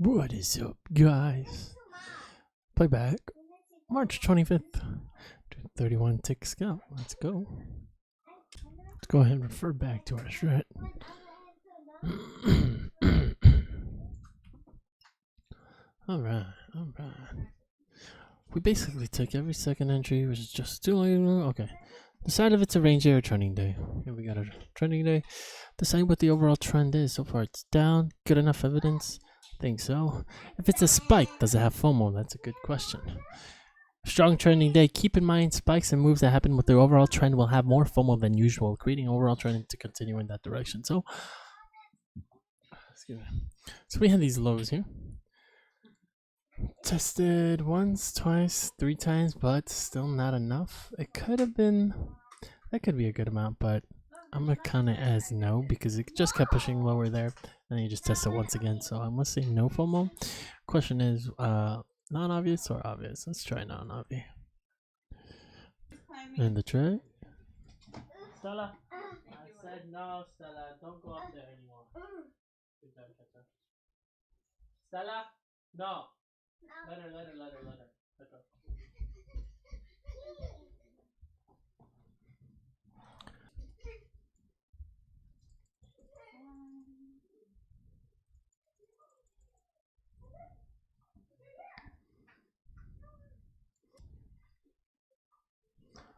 What is up, guys? Playback, March 25th, 31 ticks go. Let's go. Let's go ahead and refer back to our strat. Alright. We basically took every second entry, which is just too late. Okay. Decide if it's a range day or trending day. Here we got a trending day. Decide what the overall trend is. So far it's down. Good enough evidence? Think so. If it's a spike, does it have FOMO? That's a good question. Strong trending day. Keep in mind spikes and moves that happen with the overall trend will have more FOMO than usual, creating overall trend to continue in that direction. So, excuse me. So we have these lows here. Tested once, twice, 3 times, but still not enough. It could have been, that could be a good amount, but I'm gonna count it as no because it just kept pushing lower there, and then you just test it once again. So I'm gonna say no FOMO. Question is, non-obvious or obvious? Let's try non-obvious. And the tray. Stella, I said no, Stella. Don't go up there anymore. Stella, no. Let her. Let go.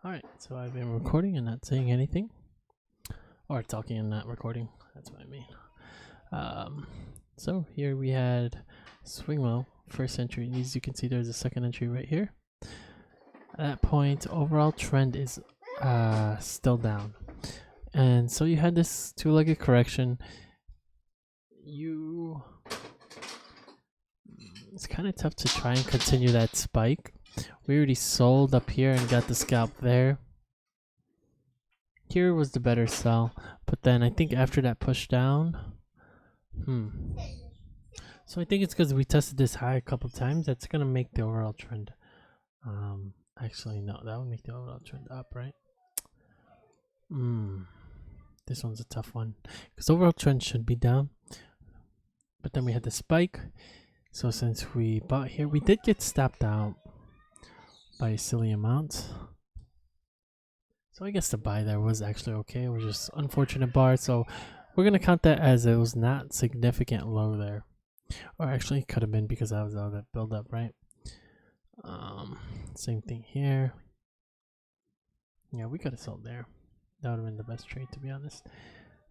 Alright, so I've been recording and not saying anything. Or talking and not recording. That's what I mean. So here we had swing low, first entry. As you can see, there's a second entry right here. At that point, overall trend is still down. And so you had this two-legged correction. It's kind of tough to try and continue that spike. We already sold up here and got the scalp there. Here was the better sell, but then I think after that push down, so I think it's because we tested this high a couple times. That's gonna make the overall trend. Actually, no, that would make the overall trend up, right? This one's a tough one because overall trend should be down, but then we had the spike. So since we bought here, we did get stopped out by a silly amount. So I guess the buy there was actually okay. It was just unfortunate bar. So we're gonna count that as it was not significant low there, or actually it could have been because that was all that build up, right? Same thing here. Yeah, we could have sold there. That would have been the best trade, to be honest.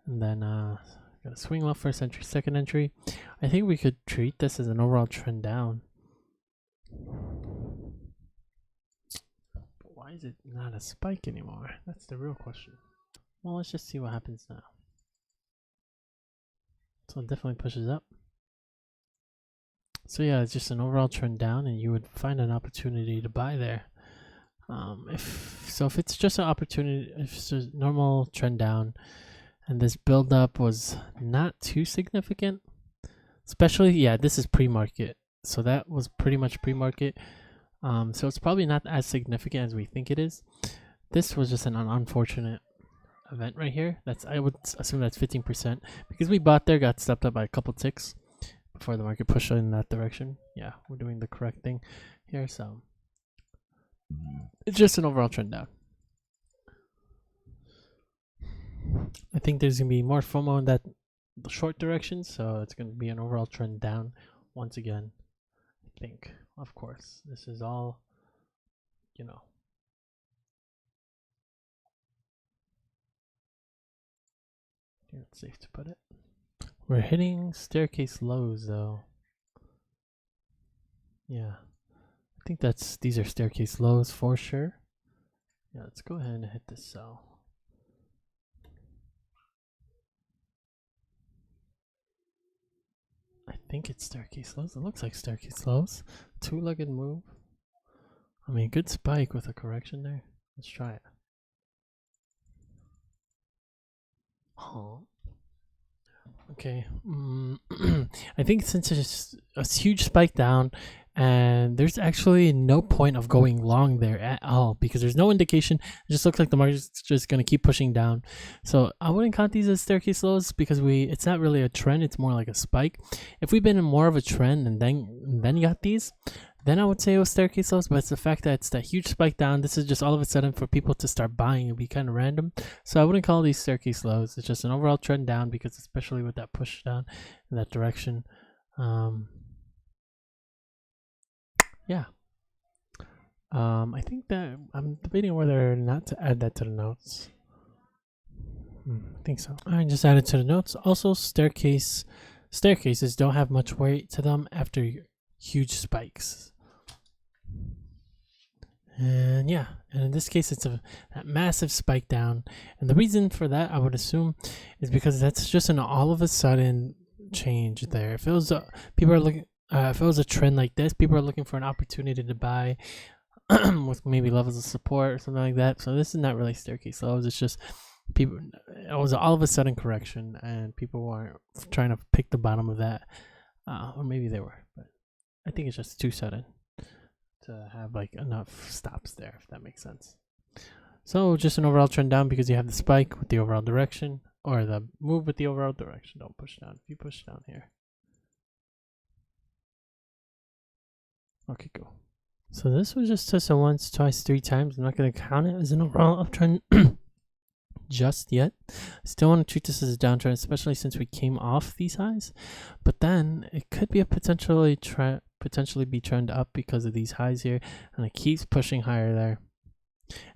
And then got a swing low, first entry, second entry. I think we could treat this as an overall trend down. But why is it not a spike anymore? That's the real question. Well, let's just see what happens now. So it definitely pushes up. So yeah, it's just an overall trend down, and you would find an opportunity to buy there. If it's just an opportunity, if it's a normal trend down, and this build up was not too significant, especially this is pre-market, so that was pretty much pre-market. So it's probably not as significant as we think it is. This was just an unfortunate event right here. I would assume that's 15% because we bought there, got stepped up by a couple ticks before the market pushed in that direction. Yeah, we're doing the correct thing here. So it's just an overall trend down. I think there's gonna be more FOMO in that short direction, so it's gonna be an overall trend down once again. I think, of course, this is all, here it's safe to put it. We're hitting staircase lows though. Yeah, I think these are staircase lows for sure. Yeah, let's go ahead and hit this sell. I think it's staircase lows. It looks like staircase lows. Two-legged move. I mean, good spike with a correction there. Let's try it. Huh. Okay. I think since it's a huge spike down, And there's actually no point of going long there at all because there's no indication. It just looks like the market's just going to keep pushing down. So I wouldn't count these as staircase lows because it's not really a trend. It's more like a spike. If we've been in more of a trend and then got these, then I would say it was staircase lows. But it's the fact that it's that huge spike down. This is just all of a sudden for people to start buying. It'd be kind of random. So I wouldn't call these staircase lows. It's just an overall trend down because especially with that push down in that direction. Yeah. I think that I'm debating whether or not to add that to the notes. I think so. I just added to the notes. Also, staircases don't have much weight to them after huge spikes. And yeah, and in this case, it's a massive spike down. And the reason for that, I would assume, is because that's just an all of a sudden change there. If it was people are looking. If it was a trend like this, people are looking for an opportunity to buy with maybe levels of support or something like that. So this is not really staircase lows. It's just people. It was all of a sudden correction, and people weren't trying to pick the bottom of that, or maybe they were. But I think it's just too sudden to have like enough stops there, if that makes sense. So just an overall trend down because you have the spike with the overall direction, or the move with the overall direction. Don't push down. If you push down here. Okay, cool. So this was just tested once, twice, 3 times. I'm not going to count it as an overall uptrend just yet. I still want to treat this as a downtrend, especially since we came off these highs. But then it could be a potentially be trend up because of these highs here, and it keeps pushing higher there.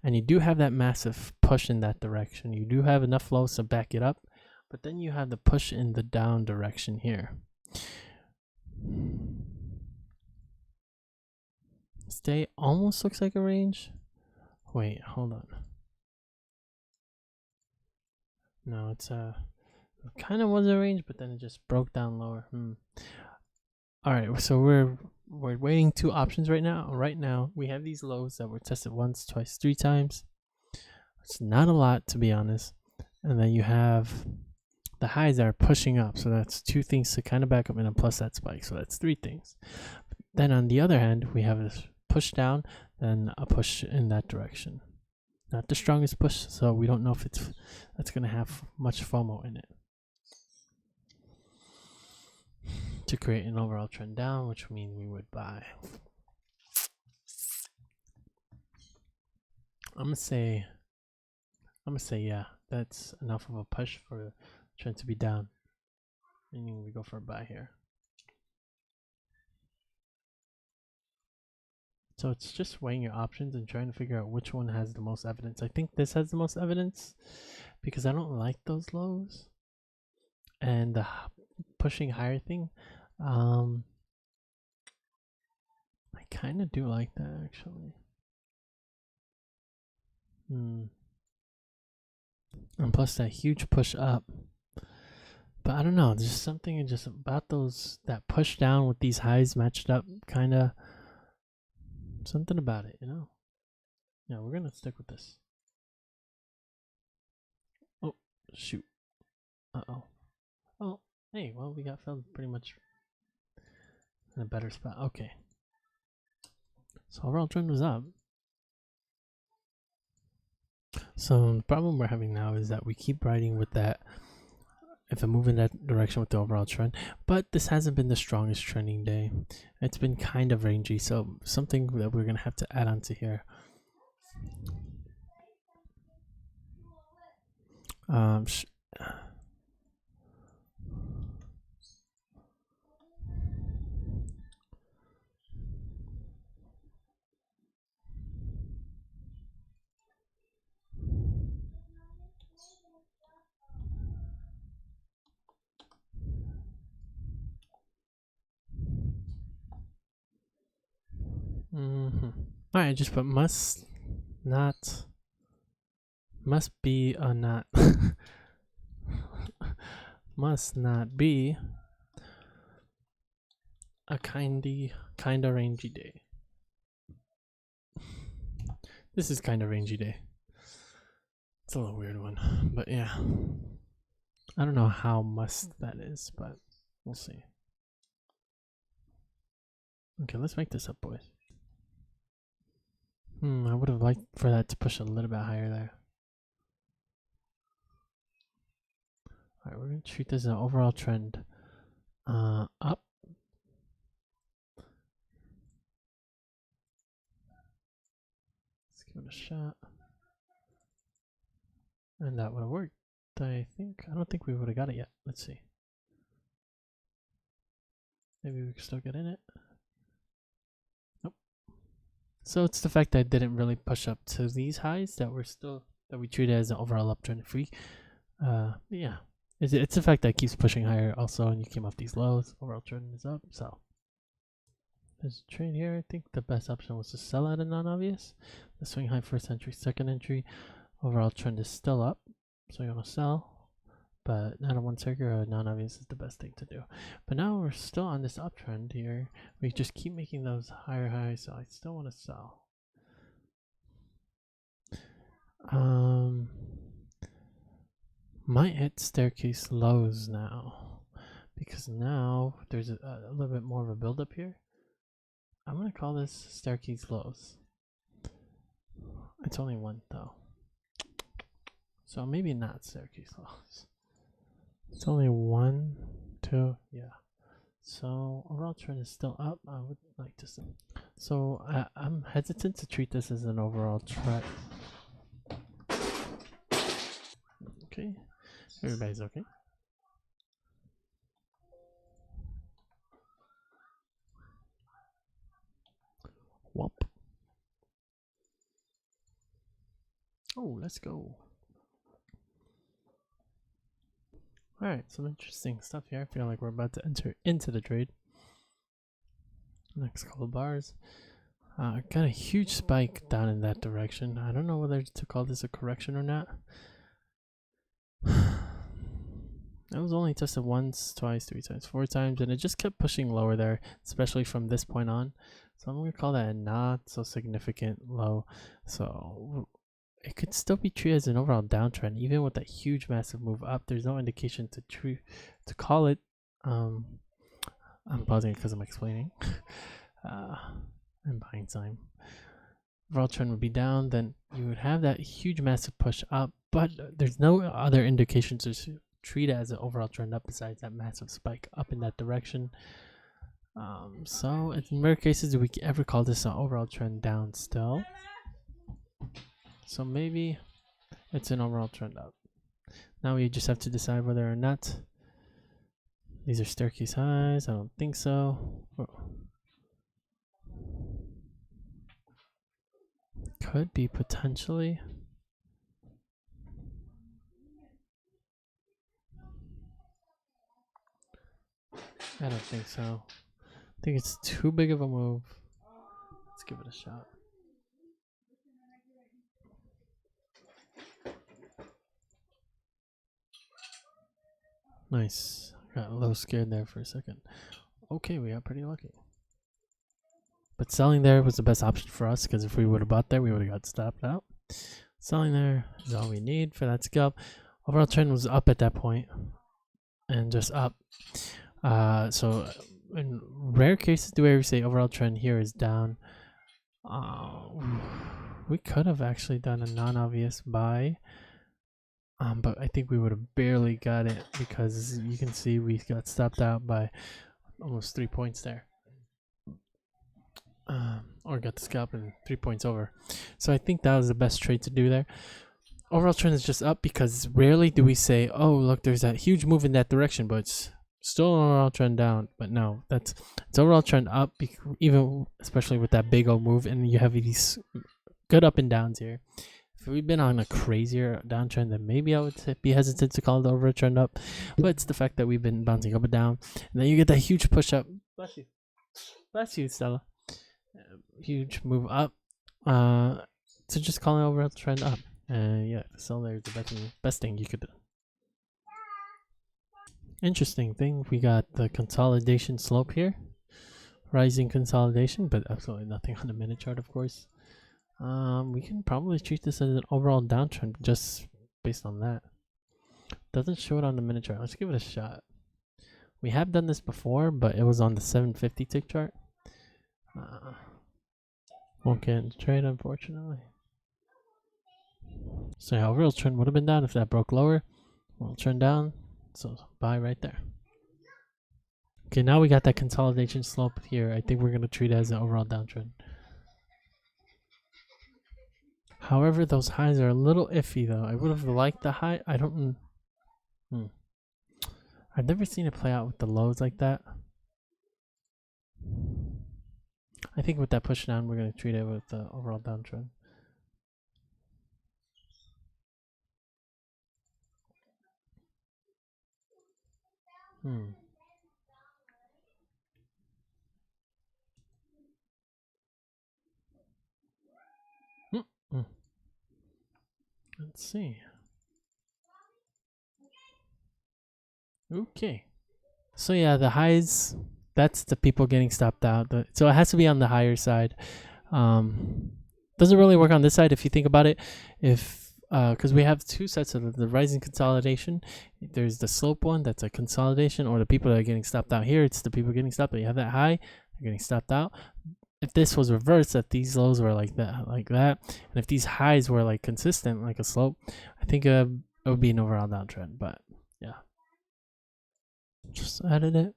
And you do have that massive push in that direction. You do have enough lows to back it up, but then you have the push in the down direction here. Stay almost looks like a range. Wait, hold on. No, it's it kind of was a range, but then it just broke down lower. All right, so we're waiting 2 options right now. Right now, we have these lows that were tested once, twice, 3 times. It's not a lot, to be honest. And then you have the highs that are pushing up. So that's 2 things to kind of back up, and then plus that spike. So that's 3 things. Then on the other hand, we have this push down, then a push in that direction. Not the strongest push, so we don't know if that's going to have much FOMO in it to create an overall trend down, which would mean we would buy. I'm gonna say yeah, that's enough of a push for the trend to be down, meaning we go for a buy here. So it's just weighing your options and trying to figure out which one has the most evidence. I think this has the most evidence because I don't like those lows and the pushing higher thing. I kind of do like that actually. And plus that huge push up. But I don't know, there's just something just about that push down with these highs matched up, kind of something about it, you know? Yeah, we're gonna stick with this. Oh, shoot. Uh-oh. Oh, hey, well, we got filled pretty much in a better spot. Okay. So overall trend was up. So the problem we're having now is that we keep riding with that, if I move in that direction with the overall trend, but this hasn't been the strongest trending day. It's been kind of rangy, so something that we're gonna have to add on to here. Alright, just put must be a not must not be a kinda rangy day. This is kinda rangy day. It's a little weird one, but yeah. I don't know how must that is, but we'll see. Okay, let's make this up, boys. I would have liked for that to push a little bit higher there. Alright, we're going to treat this as an overall trend. Up. Let's give it a shot. And that would have worked, I think. I don't think we would have got it yet. Let's see. Maybe we can still get in it. Nope. So it's the fact that it didn't really push up to these highs that we treat it as an overall uptrend. If we, yeah. It's the fact that it keeps pushing higher also, and you came off these lows. Overall trend is up, so. There's a trade here. I think the best option was to sell at a non-obvious. The swing high first entry, second entry. Overall trend is still up, so you want to sell. But not a one circuit or a non-obvious is the best thing to do. But now we're still on this uptrend here. We just keep making those higher highs, so I still want to sell. Might hit staircase lows now, because now there's a little bit more of a build-up here. I'm going to call this staircase lows. It's only one though, so maybe not staircase lows. It's only 1, 2, yeah. So overall trend is still up. I would like to see. So I'm hesitant to treat this as an overall trend. Okay, everybody's okay. Whoop. Oh, let's go. Alright, some interesting stuff here. I feel like we're about to enter into the trade. Next couple bars. Got a huge spike down in that direction. I don't know whether to call this a correction or not. It was only tested once, twice, 3 times, 4 times, and it just kept pushing lower there, especially from this point on. So I'm going to call that a not so significant low. So it could still be treated as an overall downtrend, even with that huge massive move up. There's no indication to call it. I'm pausing it because I'm explaining. And buying time. Overall trend would be down, then you would have that huge massive push up, but there's no other indication to treat it as an overall trend up besides that massive spike up in that direction. So in rare cases, do we ever call this an overall trend down still? So maybe it's an overall trend up. Now we just have to decide whether or not these are staircase highs. I don't think so. Could be potentially. I don't think so. I think it's too big of a move. Let's give it a shot. Nice. Got a little scared there for a second. Okay, we got pretty lucky. But selling there was the best option for us, because if we would have bought there, we would have got stopped out. Selling there is all we need for that scalp. Overall trend was up at that point, and just up. So in rare cases, do we ever say overall trend here is down? We could have actually done a non-obvious buy, but I think we would have barely got it, because you can see we got stopped out by almost 3 points there. Or got the scalp and 3 points over. So I think that was the best trade to do there. Overall trend is just up, because rarely do we say, oh, look, there's that huge move in that direction, but it's still an overall trend down. But no, it's overall trend up, even especially with that big old move, and you have these good up and downs here. If we've been on a crazier downtrend, then maybe I would be hesitant to call it over a trend up. But it's the fact that we've been bouncing up and down, and then you get that huge push up. Bless you, Stella. Huge move up. So just calling over a trend up. Yeah, sell there is the best thing you could do. Interesting thing, we got the consolidation slope here. Rising consolidation, but absolutely nothing on the minute chart, of course. We can probably treat this as an overall downtrend just based on that. Doesn't show it on the minute chart. Let's give it a shot. We have done this before, but it was on the 750 tick chart. Won't get into trade, unfortunately. So yeah, real trend would have been down if that broke lower. We'll trend down. So buy right there. Okay, now we got that consolidation slope here. I think we're going to treat it as an overall downtrend. However, those highs are a little iffy though. I would have liked the high. I don't. I've never seen it play out with the lows like that. I think with that push down, we're going to treat it with the overall downtrend. Let's see. Okay. So yeah, the highs, that's the people getting stopped out. So it has to be on the higher side. Doesn't really work on this side if you think about it. If because we have two sets of the rising consolidation. There's the slope one that's a consolidation, or the people that are getting stopped out here. It's the people getting stopped out. You have that high, they're getting stopped out. If this was reversed, that these lows were like that, and if these highs were like consistent, like a slope, I think it would be an overall downtrend. But yeah, just added it.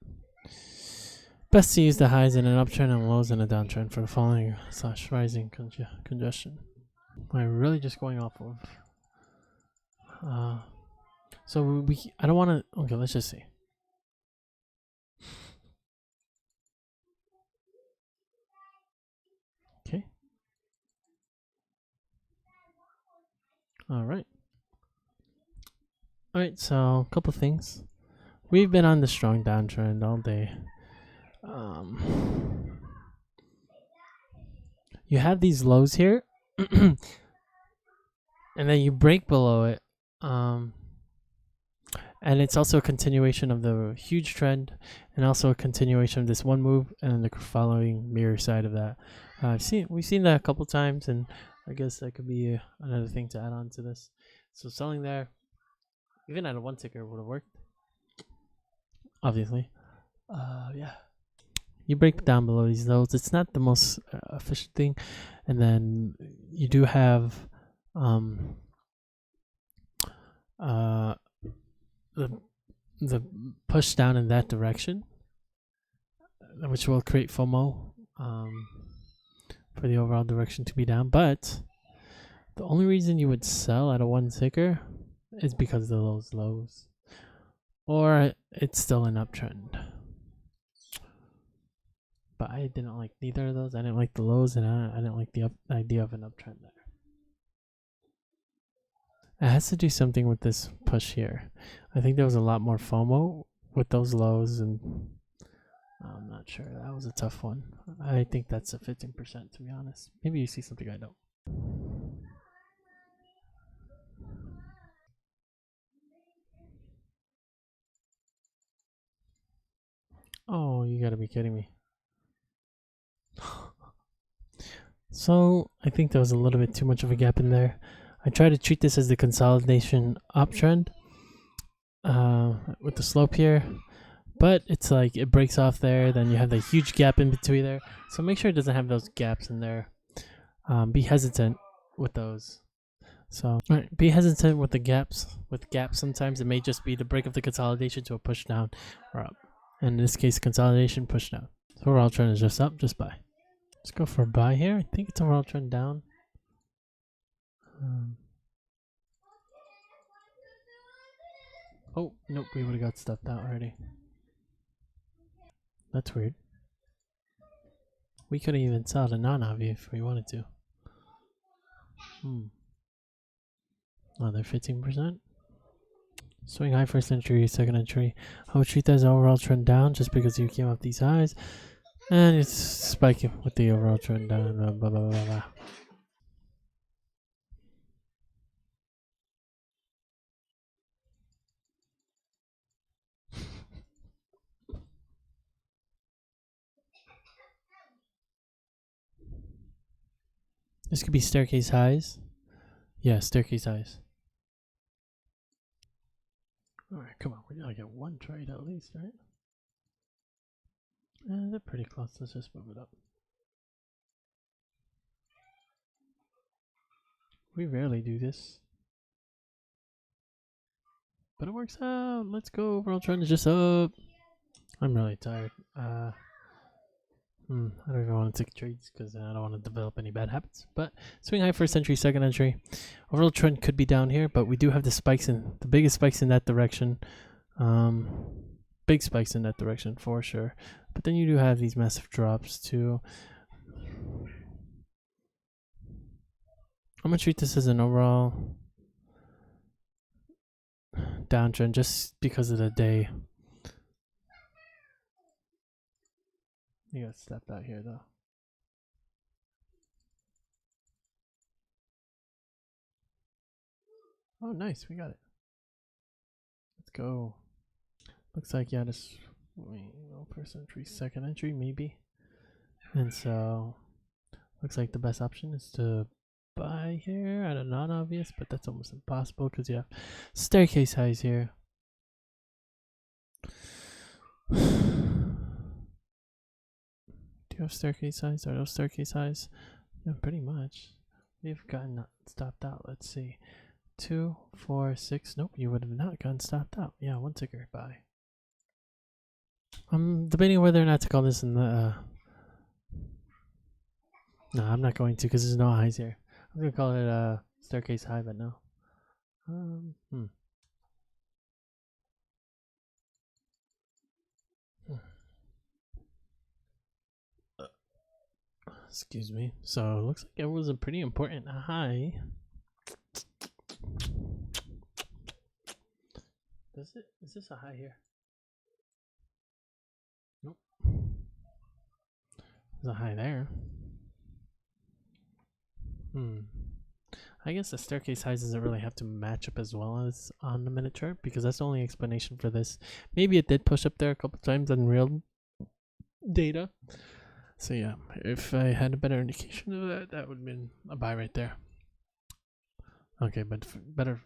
Best to use the highs in an uptrend and lows in a downtrend for the falling / rising congestion. I'm really just going off of. So I don't want to. Okay, let's just see. Okay. All right. All right. So a couple things. We've been on the strong downtrend all day. You have these lows here, and then you break below it. And it's also a continuation of the huge trend, and also a continuation of this one move, and then the following mirror side of that. We've seen that a couple times, and I guess that could be another thing to add on to this. So selling there, even at a one ticker, would have worked. Obviously, yeah. You break down below these lows. It's not the most efficient thing, and then you do have the push down in that direction, which will create FOMO for the overall direction to be down. But the only reason you would sell at a one ticker is because of those lows, or it's still an uptrend. But I didn't like neither of those. I didn't like the lows, and I didn't like the idea of an uptrend there. It has to do something with this push here. I think there was a lot more FOMO with those lows, and I'm not sure. That was a tough one. I think that's a 15%, to be honest. Maybe you see something I don't. Oh, you gotta be kidding me. So I think there was a little bit too much of a gap in there. I try to treat this as the consolidation uptrend with the slope here, but it's like it breaks off there. Then you have the huge gap in between there. So make sure it doesn't have those gaps in there. Be hesitant with those. So be hesitant with the gaps. With gaps, sometimes it may just be the break of the consolidation to a push down or up. And in this case, consolidation, push down. So overall trend is just up, just buy. Let's go for a buy here. I think it's overall trend down. Oh, nope, we would have got stuffed out already. That's weird. We could have even sold a non-obvi if we wanted to. Another 15%. Swing high first entry, second entry. I would treat that as overall trend down just because you came up these highs. And it's spiking with the overall trend down. Blah, blah, blah, blah, blah. This could be staircase highs. Yeah, staircase highs. Alright, come on. We gotta get one trade at least, right? They're pretty close. Let's just move it up. We rarely do this. But it works out. Let's go. Overall trend is just up. I'm really tired. I don't even want to take trades because I don't want to develop any bad habits. But swing high first entry, second entry. Overall trend could be down here, but we do have the biggest spikes in that direction. Big spikes in that direction for sure. But then you do have these massive drops too. I'm gonna treat this as an overall downtrend just because of the day. You got stepped out here though. Oh, nice, we got it. Let's go. Looks like this first entry, second entry maybe. And so looks like the best option is to buy here at a non-obvious, but that's almost impossible because you have staircase highs here. Do you have staircase highs? Are those staircase highs? Yeah, pretty much. We've gotten stopped out. Let's see. 2, 4, 6. Nope, you would have not gotten stopped out. Yeah, one ticker. Buy. I'm debating whether or not to call this in the. No, I'm not going to because there's no highs here. I'm gonna call it a staircase high, but no. Excuse me. So it looks like it was a pretty important high. Is this a high here? Nope. There's a high there. I guess the staircase highs doesn't really have to match up as well as on the minute chart because that's the only explanation for this. Maybe it did push up there a couple times on real data. So yeah, if I had a better indication of that, that would have been a buy right there. Okay, but better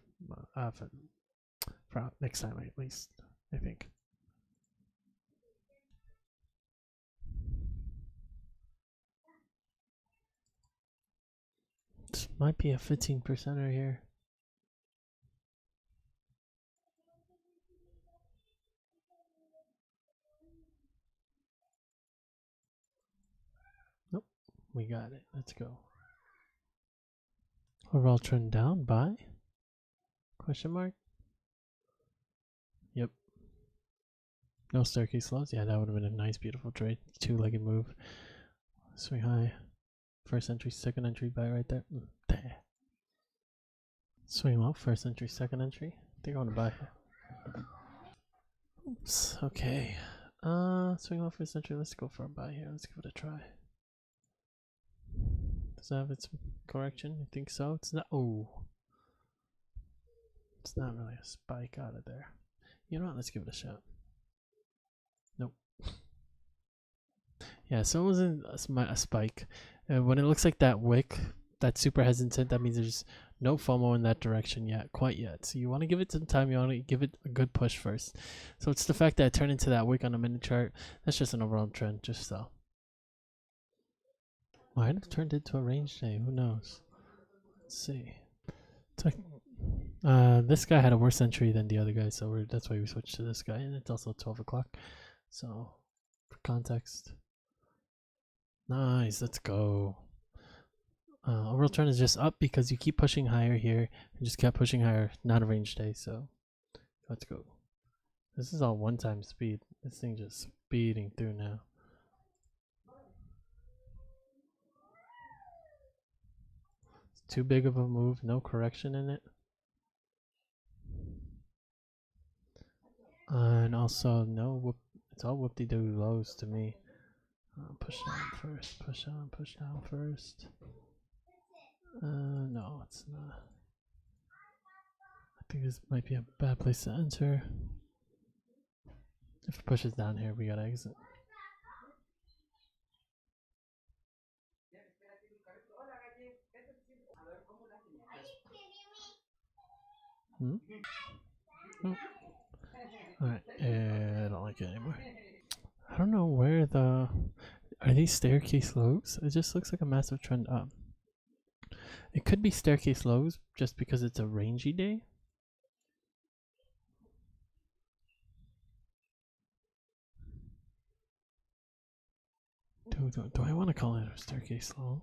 for next time at least, I think. This might be a 15%er here. Nope, we got it. Let's go. Overall trend down, buy? Question mark? Yep. No staircase lows. Yeah, that would have been a nice, beautiful trade. Two-legged move. Swing high. First entry, second entry, buy right there. Swing low, first entry, second entry. I think I want to buy. Oops. Okay. Swing low, first entry. Let's go for a buy here. Let's give it a try. Does it have its correction? I think so. It's not. Oh. It's not really a spike out of there. You know what? Let's give it a shot. Nope. Yeah, so it wasn't a spike. When it looks like that wick, that's super hesitant, that means there's no FOMO in that direction yet, quite yet. So you want to give it some time. You want to give it a good push first. So it's the fact that it turned into that wick on a minute chart. That's just an overall trend, just so. Might have turned into a range day. Who knows? Let's see. This guy had a worse entry than the other guy, so that's why we switched to this guy, and it's also 12 o'clock. So, for context, nice. Let's go. Overall trend is just up because you keep pushing higher here, and just kept pushing higher. Not a range day, so let's go. This is all one-time speed. This thing just speeding through now. It's too big of a move. No correction in it. And also, no, it's all whoop-de-doo lows to me. Push down first, push down first. No, it's not. I think this might be a bad place to enter. If it pushes down here, we gotta exit. Oh. Alright, I don't like it anymore. I don't know where are these staircase lows? It just looks like a massive trend up. It could be staircase lows just because it's a rangy day. Do I want to call it a staircase low?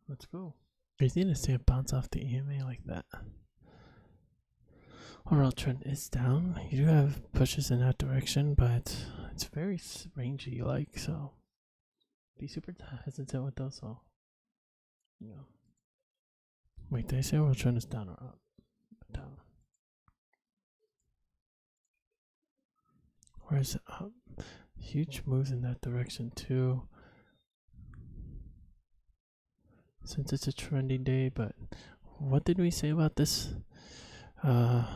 Let's go. Crazy to see it bounce off the EMA like that. Overall trend is down. You do have pushes in that direction, but it's very rangy like, so be super hesitant with those. So, yeah. Wait, did I say overall trend is down or up? Down. Where is it up? Huge moves in that direction too. Since it's a trendy day, but what did we say about this? Oh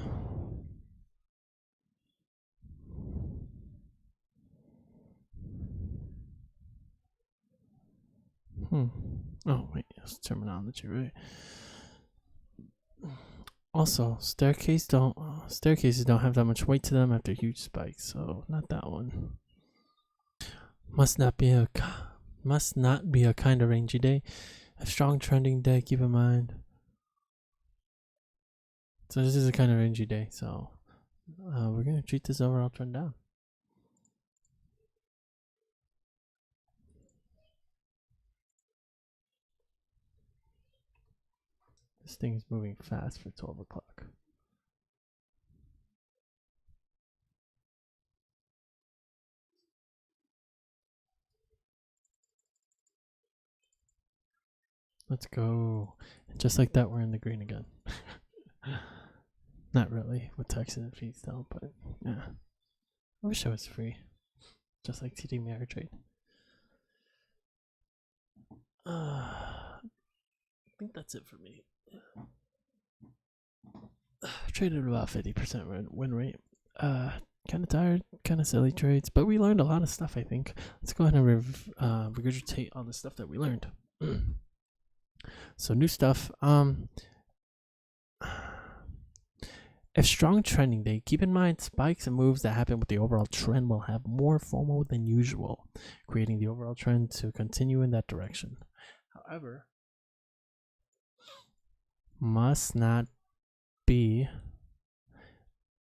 wait, it's terminology, right? Also, staircases don't have that much weight to them after huge spikes, so not that one. Must not be a kind of rangy day. A strong trending day, keep in mind. So this is a kind of rangy day, so we're gonna treat this overall trend down. This thing is moving fast for 12 o'clock. Let's go. And just like that, we're in the green again. Not really with taxes and fees though, but yeah. I wish it was free. Just like TD Mirror Trade. I think that's it for me. Traded about 50% win rate. Kind of tired, kind of silly trades, but we learned a lot of stuff, I think. Let's go ahead and regurgitate all the stuff that we learned. So new stuff. If strong trending day, keep in mind spikes and moves that happen with the overall trend will have more FOMO than usual, creating the overall trend to continue in that direction. However, must not be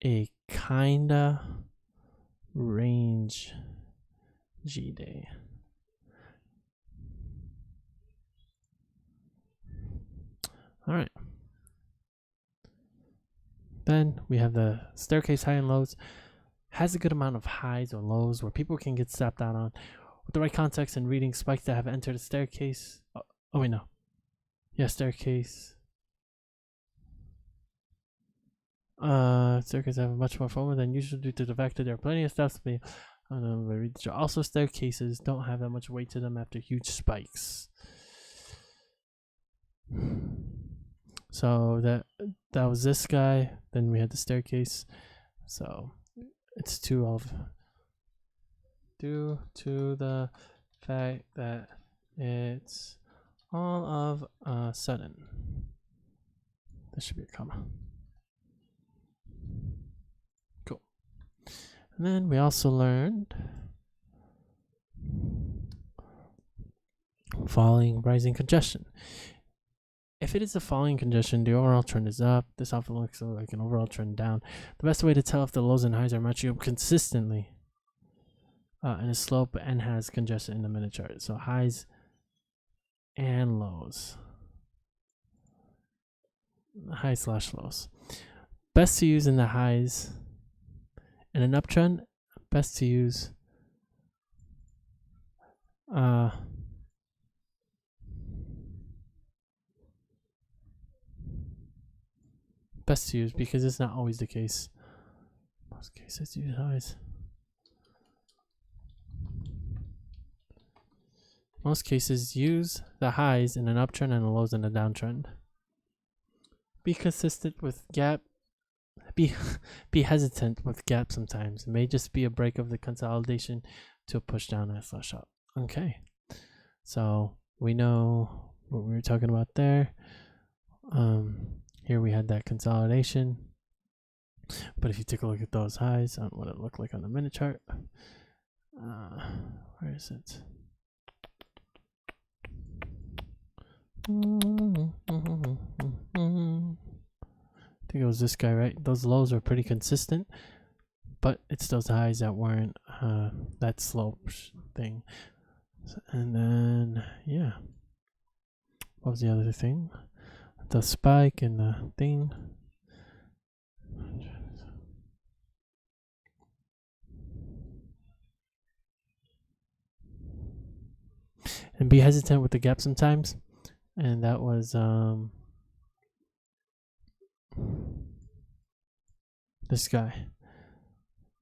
a kinda range G day. All right. Then we have the staircase high and lows. Has a good amount of highs or lows where people can get stepped out on. With the right context and reading spikes that have entered a staircase. Oh wait, no. Yeah, staircase. Staircases have much more FOMO than usual due to the fact that there are plenty of steps. Also, staircases don't have that much weight to them after huge spikes. So that was this guy. Then we had the staircase. So it's due to the fact that it's all of a sudden. There should be a comma. Cool. And then we also learned rising congestion. If it is a falling congestion, the overall trend is up. This often looks like an overall trend down. The best way to tell if the lows and highs are matching up consistently in a slope and has congestion in the minute chart. So highs and lows. Highs/lows. Best to use in the highs. In an uptrend, best to use because it's not always the case. Most cases use highs. Most cases use the highs in an uptrend and the lows in a downtrend. Be consistent with gap. Be hesitant with gap sometimes. It may just be a break of the consolidation to a push down /up. Okay. So we know what we were talking about there. Here we had that consolidation, but if you take a look at those highs on what it looked like on the minute chart, where is it? I think it was this guy, right? Those lows are pretty consistent, but it's those highs that weren't that slope thing. And then, yeah, what was the other thing? The spike and the thing. And be hesitant with the gap sometimes. And that was this guy.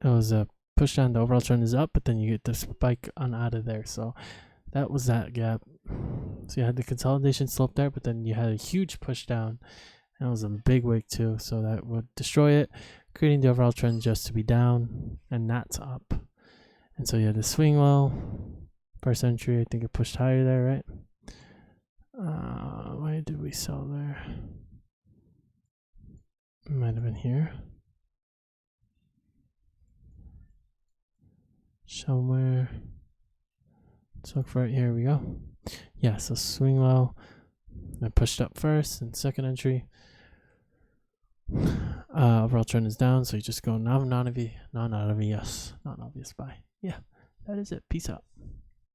It was a push down. The overall trend is up, but then you get the spike on out of there. So that was that gap. So you had the consolidation slope there, but then you had a huge push down. And it was a big wick too. So that would destroy it, creating the overall trend just to be down and not up. And so you had the swing low. First entry, I think it pushed higher there, right? Why did we sell there? Might have been here. Somewhere. Let's look for it. Here we go. Yeah, so swing low. I pushed up first and second entry. Overall trend is down, so you just go non-obvious buy. Yeah, that is it. Peace out.